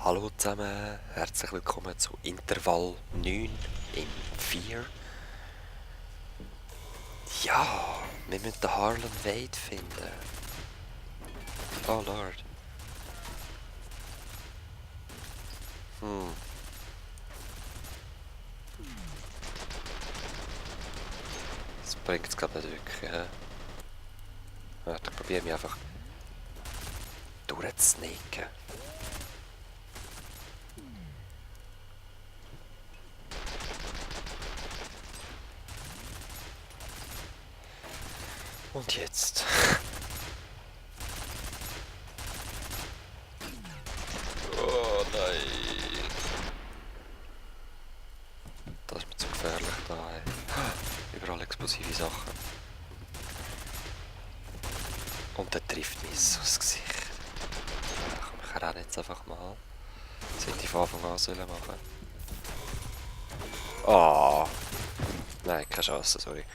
Hallo zusammen, herzlich willkommen zu Intervall 9 in F.E.A.R. Ja, wir müssen den Harlan Wade finden. Oh Lord. Das bringt es gerade nicht wirklich. Warte, ich probiere mich einfach durchzusneaken. Und jetzt? Oh nein. Das ist mir zu gefährlich da. Ey. Überall explosive Sachen. Und der trifft mich so ins Gesicht. Ja, komm, ich renne jetzt einfach mal. Das hätte ich von Anfang an sollen machen. Oh. Nein, keine Chance, sorry.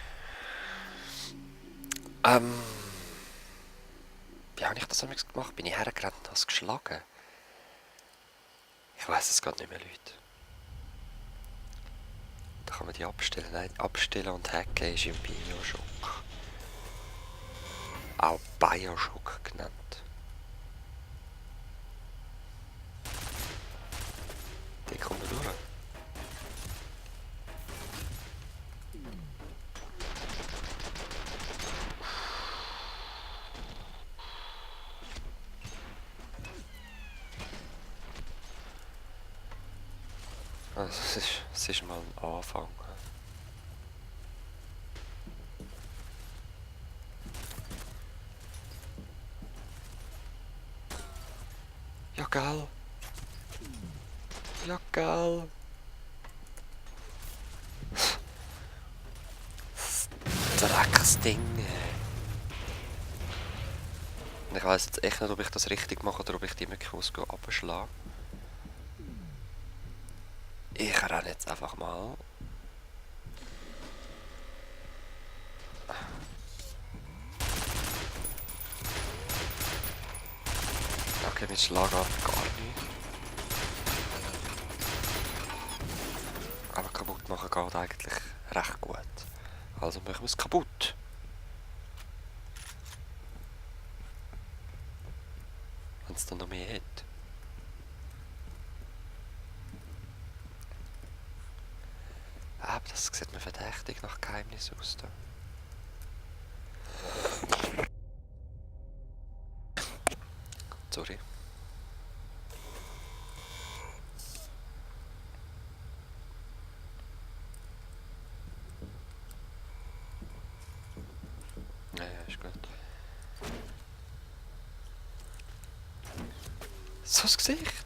Wie habe ich das damals gemacht? Bin ich hergerannt und habe es geschlagen? Ich weiss es gerade nicht mehr, Leute. Da kann man die abstellen. Nein, abstellen und hacken ist im Bioshock. Auch Bioshock genannt. Die kommen wir durch. Also, es ist mal ein Anfang. Ja, gell? Ja, gell? Drecksding. Und ich weiss jetzt echt nicht, ob ich das richtig mache oder ob ich die wirklich abschlagen. Ich renne jetzt einfach mal. Okay, mit Schlagarm gar nicht. Aber kaputt machen geht eigentlich recht gut. Also machen wir es kaputt. Wenn es dann noch mehr hat. Aber das sieht mir verdächtig nach Geheimnis aus. Da. Sorry. Ja, ist gut. So das Gesicht.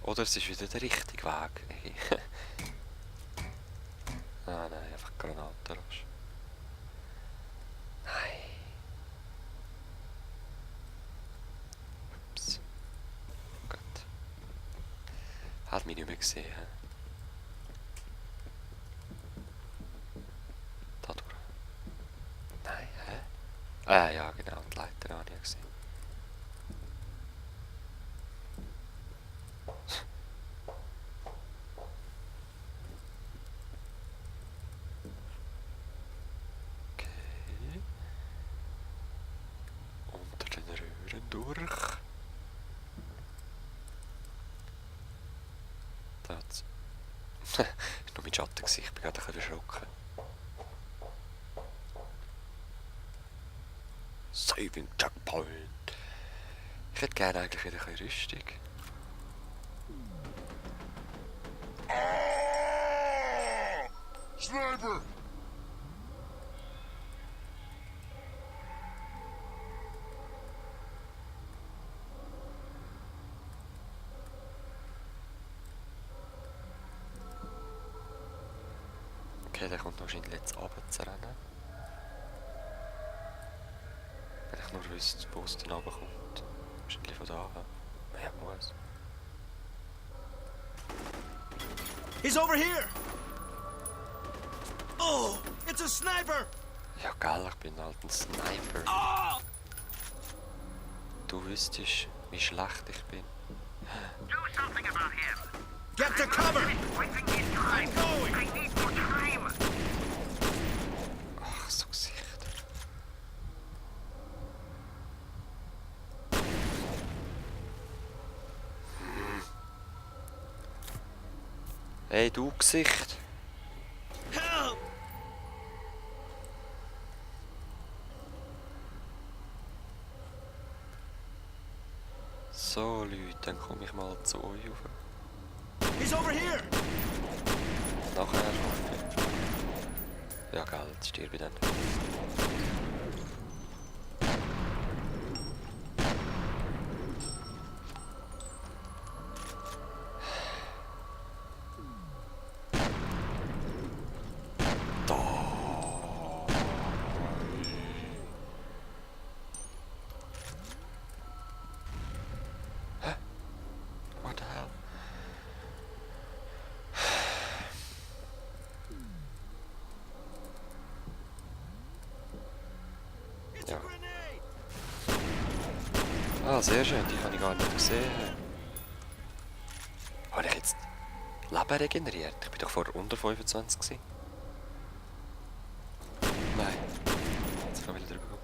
Oder es ist wieder der richtige Weg. Ah nein, einfach Granatenrosch. Nein. Ups. Gut. Hat mich nicht mehr gesehen. Da durch. Nein, hä? Ja genau, die Leiter habe ich gesehen. Okay. Unter den Röhren durch. Da hat's. Nur mein Schattengesicht, ich bin gerade ein bisschen erschrocken. Saving Checkpoint. Ich hätte gerne eigentlich wieder ein bisschen Rüstung. Sniper! Okay, der kommt wahrscheinlich jetzt runter zu rennen. Wenn ich nur wüsste, wo es dann runterkommt. Wahrscheinlich von da. Ja, muss. He's over here! Oh, it's a sniper! Ja, geil, ich bin halt ein Sniper. Ah! du wüsstest, wie schlecht ich bin. Do something about him. Get to cover! Wasting his time. I'm going! I need more time. Ach, so Gesichter. Hey, du Gesicht! Help! So Leute, dann komme ich mal zu euch rauf. He's over here! Nachher hoffe ich. Ja, gell, jetzt stirb ich dann. What the hell? It's Ja. a grenade! Ah, sehr schön, die habe ich gar nicht gesehen. Habe ich jetzt Leben regeneriert? Ich bin doch vorher unter 25 gewesen. Nein. Jetzt kann ich wieder drüber kommen.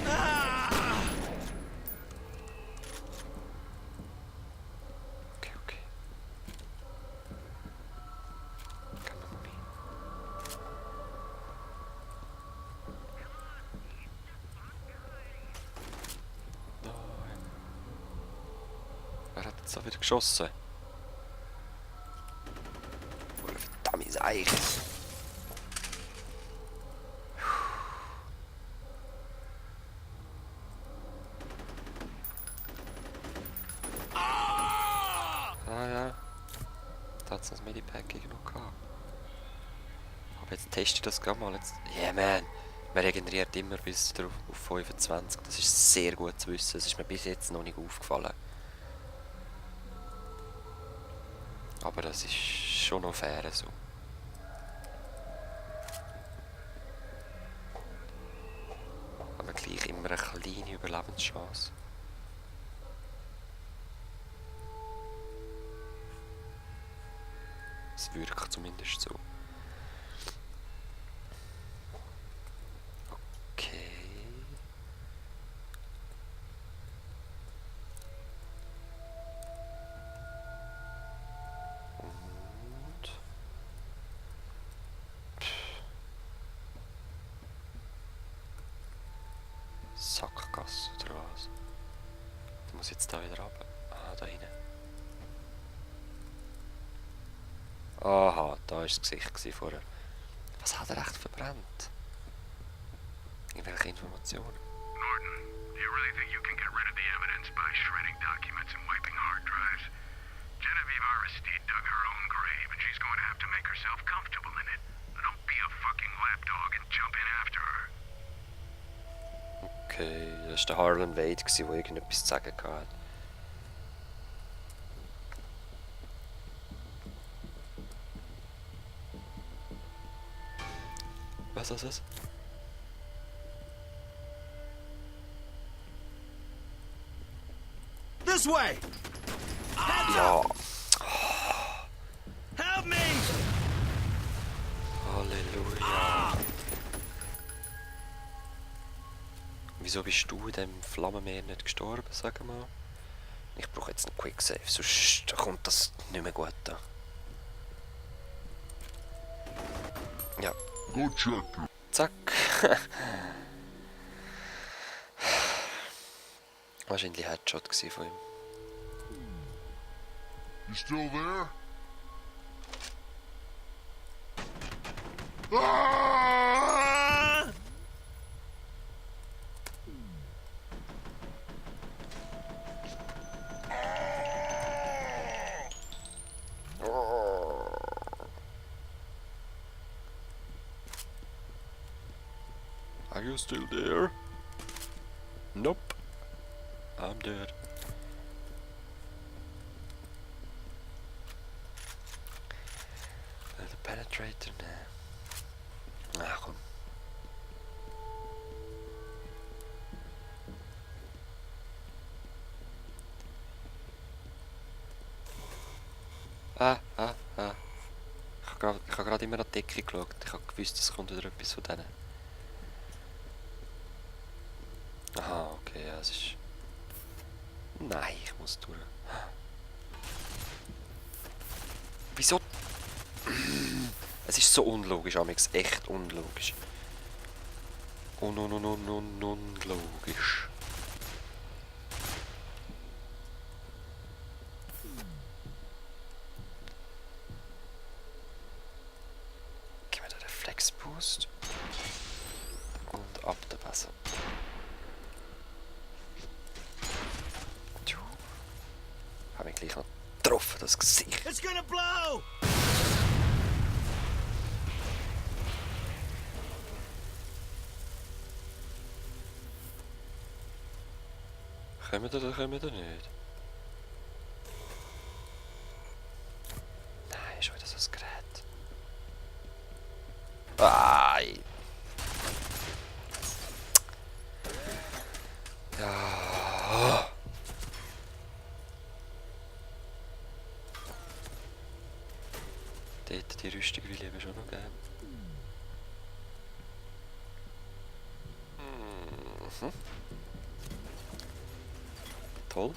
Ah! Okay, okay. Come on, me. Nein. Wer hat jetzt da wieder geschossen? Verdammtes Eich. Ah ja. Da hat es das Medipack noch gehabt. Aber jetzt teste ich das gerade mal. Jetzt. Yeah man! Man regeneriert immer bis drauf auf 25. Das ist sehr gut zu wissen. Das ist mir bis jetzt noch nicht aufgefallen. Aber das ist schon noch fair so. Aber gleich immer eine kleine Überlebenschance. Es wirkt zumindest so. Okay. Und... Sackgasse oder was? Ich muss jetzt da wieder runter. Ah, da hinten. Aha, da war das Gesicht vorher. Was hat er echt verbrannt? Irgendwelche Informationen? Norton, do you really think you can get rid of the evidence by shredding documents and wiping hard drives? Genevieve Aristide dug her own grave, and she's going to have to make herself comfortable in it. Don't be a fucking lapdog and jump in after her. Okay, das war der Harlan Wade, der irgendetwas zu sagen hatte. Was ist das? This way! Ja, Help me! Halleluja. Wieso bist du in diesem Flammenmeer nicht gestorben, sag mal? Ich brauche jetzt einen Quick Save, sonst kommt das nicht mehr gut an. Ja. Go check. Zack. Wahrscheinlich Headshot gewesen von ihm. You still there? Ah! Are you still there? Nope. I'm dead. The penetrator now. habe gerade immer an die Decke geschaut. Ich habe gewusst, es kommt wieder etwas von denen. Aha, okay, ja, es ist... Nein, ich muss durch. Wieso? Es ist so unlogisch, Amix. Echt unlogisch. Unlogisch. Gib mir den Reflexboost. Und ab der Wasser. Hab mich gleich noch getroffen, das Gesicht. It's gonna blow! Kommen wir oder kommen wir nicht? Nein, schon wieder so ein Gerät. Ai. Ja. Dort die Rüstung will ich eben schon noch geben. Mhm. Toll.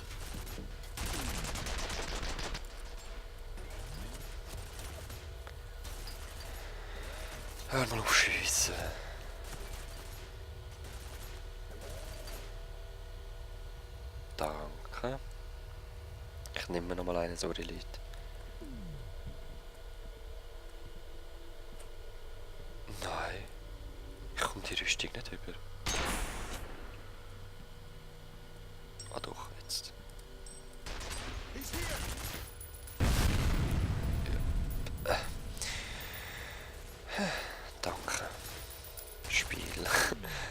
Hör mal auf Schiessen. Danke. Ich nehme mir noch mal einen, sorry Leute. Nein. Ich komme die Rüstung nicht über. Ah doch, jetzt. He's here! Danke. Spiel.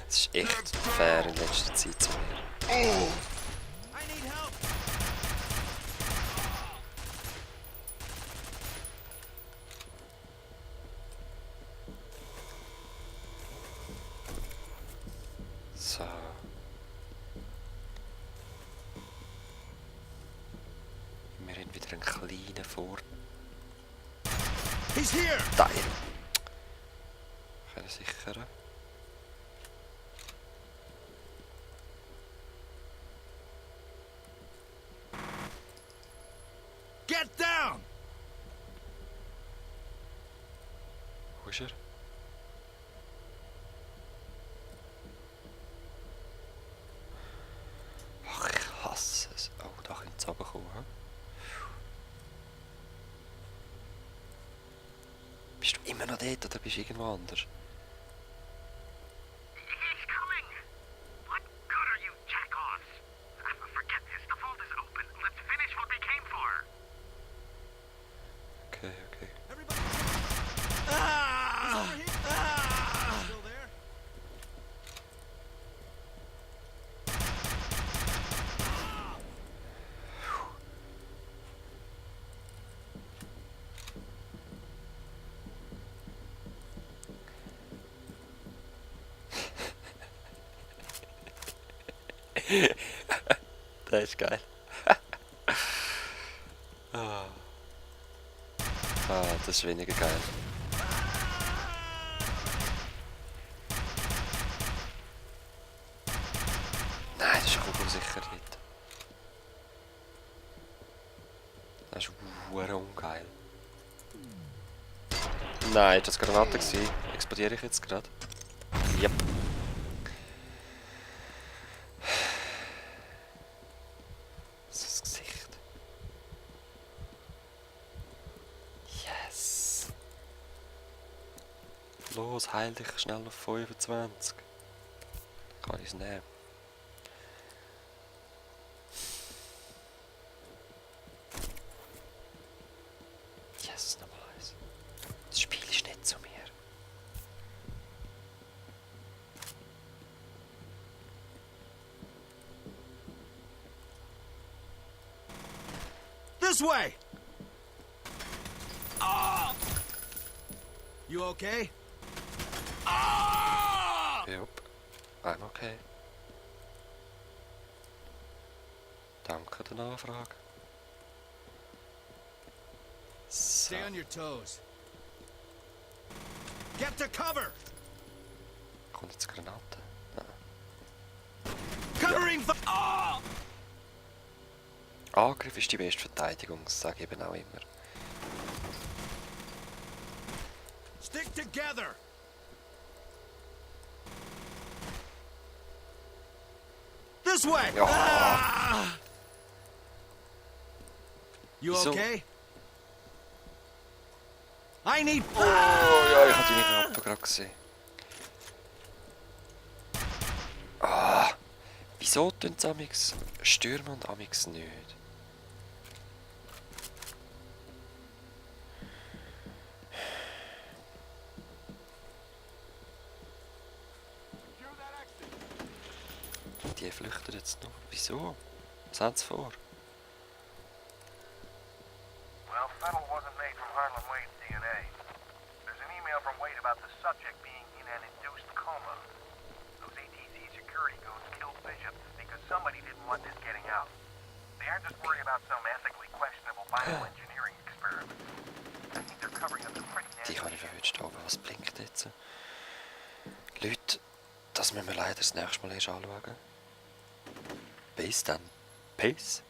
Es ist echt fair in letzter Zeit zu mir. I need help! So. Wir haben wieder einen kleinen Vorteil. He's here! Können sichern. Get down! Wo ist er? Ach, ich hasse es. Oh, da könnte es runterkommen. Hm? Bist du immer noch dort oder bist du irgendwo anders? He's coming! What good are you jack-offs? Forget this, the vault is open. Let's finish what we came for. Okay, okay. Everybody! Ah! Ah! Still there? Das ist geil. Ah, das ist weniger geil. Nein, das ist kugelsicher nicht. Das ist verdammt ungeil. Nein, das war Granate. Explodiere ich jetzt gerade? Yep. Das Gesicht. Yes. Los, heil dich schnell auf 25. Kann ich es nehmen? Yes, nochmal eins. Das Spiel ist nicht zu mir. This way! Ah! You okay? Ah! Jupp. I'm okay. Danke der Nachfrage. So. Stay on your toes. Get to cover! Kommt jetzt Granate? Covering fire! Oh! Angriff ist die beste Verteidigung, das sage ich eben auch immer. Stick together! This way! Ja. Ah! You Wieso? okay? I need. Oh ja, ich habe deine Knappe gerade gesehen. Ah, wieso tun sie amix stürmen und amix nicht? Die flüchten jetzt noch. Wieso? Was haben sie vor? Well, fennel wasn't made from Harlan Wade's DNA. There's an email from Wade about the subject being in an induced coma. Those ATC security goons killed Bishop because somebody didn't want this getting out. They aren't just worried about some ethically questionable bioengineering experiment. I think they're covering up the pretty Die nasty kann ich verwünscht, aber was blinkt jetzt? Leute, das müssen wir leider das nächste Mal erst anschauen. Bis dann. Peace.